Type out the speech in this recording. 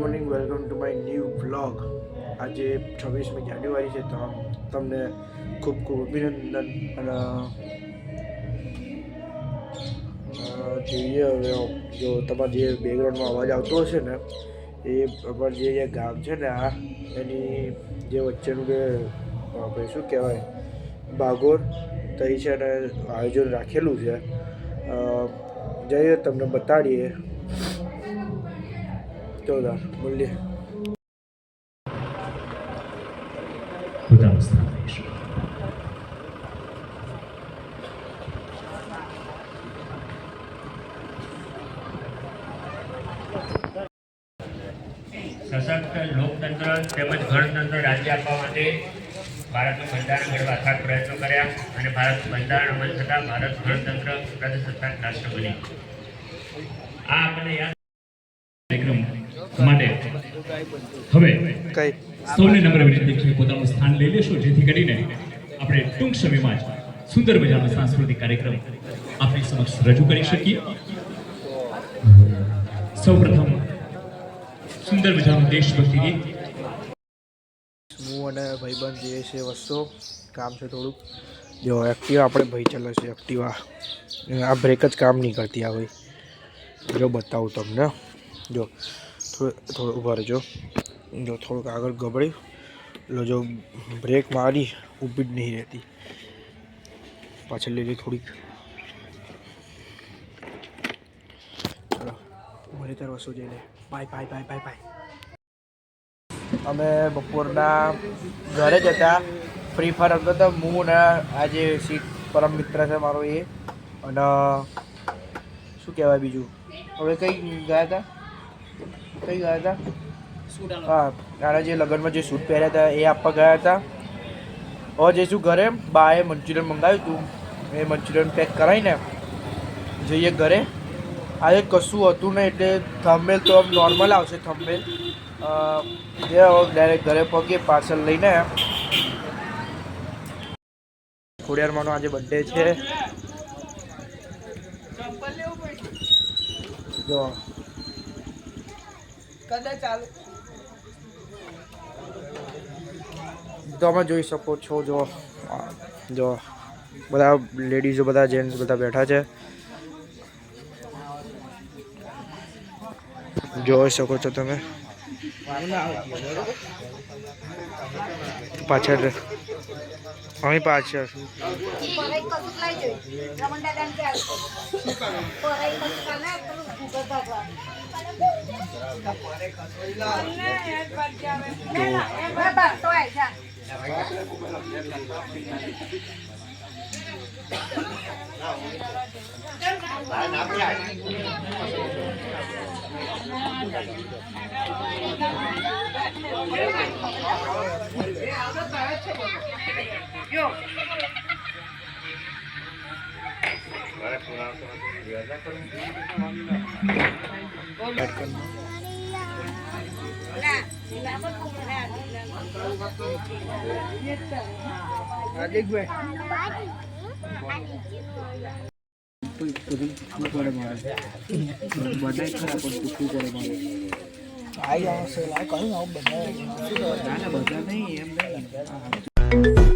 Morning, welcome to my new blog. આજે 26મી જાન્યુઆરી છે, તો તમને ખૂબ ખૂબ અભિનંદન. અને જોઈએ હવે જો તમારે જે બેકગ્રાઉન્ડમાં અવાજ આવતો હશે ને, એ અમારું જે ગામ છે ને, આ એની જે વચ્ચેનું કે આપણે શું કહેવાય બાગોર તઈ છે ને આયોજન રાખેલું છે. જઈએ તમને બતાડીએ. ચૌદા બોલીએ. સશક્ત લોકતંત્ર તેમજ ગણતંત્ર રાજ્ય આપવા માટે ભારતનું બંધારણ ઘડવા અથાગ પ્રયત્નો કર્યા અને ભારતનું બંધારણ અમલ થતાં ભારત ગણતંત્ર પ્રજાસત્તાક રાષ્ટ્ર બન્યું. આ આપણને યાદ કાર્યક્રમ માટે હવે સૌને નમ્ર વિનંતી છે પોતાનું સ્થાન લઈ લેશો, જેથી કરીને આપણે ટૂંક સમયમાં જ સુંદર મજાનો સાંસ્કૃતિક કાર્યક્રમ આપણી સમક્ષ રજૂ કરી શકીએ. સૌપ્રથમ સુંદર મજાનું દેશભક્તિ ગીત. હું અને ભાઈબંધ જે છે વસ્તુ કામ છે થોડુંક. જો એક્ટિવા આપણે ભાઈ ચાલે છે એક્ટિવા, આ બ્રેક જ કામ નહીં કરતી. આ ભાઈ જો બતાવું તમને. જો થોડું ઉભા રહેજો. જો થોડુંક આગળ ગબડ્યું એટલે જો બ્રેક મારી ઊભી જ નહીં રહેતી. પાછળ લઈ થોડીક. ચલો મને ત્યારે વસ્તુ જઈને bye bye bye bye bye. અમે બપોરના ઘરે જ હતા, ફ્રી ફાયર રમતો હતો હું ને આજે સીટ પરમ મિત્ર છે મારો એ. અને શું કહેવાય બીજું, હવે કઈ ગયા હતા હા આના જે લગ્નમાં જે સૂટ પહેર્યા હતા એ આપવા ગયા હતા. હવે જઈશું ઘરે. બાએ મંચુરિયન મંગાવ્યું હતું, એ મંચુરિયન પેક કરાવીને જઈએ ઘરે. આજે કશું હતું નહીં એટલે થંબનેલ તો નોર્મલ આવશે. થંબનેલ જે ડાયરેક્ટ ઘરે પહોંચીએ પાર્સલ લઈને. ખોડિયારમાંનો આજે બર્થડે છે. જો તમે જોઈ શકો છો. જો બધા લેડીઝો, બધા જેન્ટ્સ બધા બેઠા છે. જોઈ શકો છો તમે. પાછળ અહીં પાછળ બધા નહીં એમ નહીં.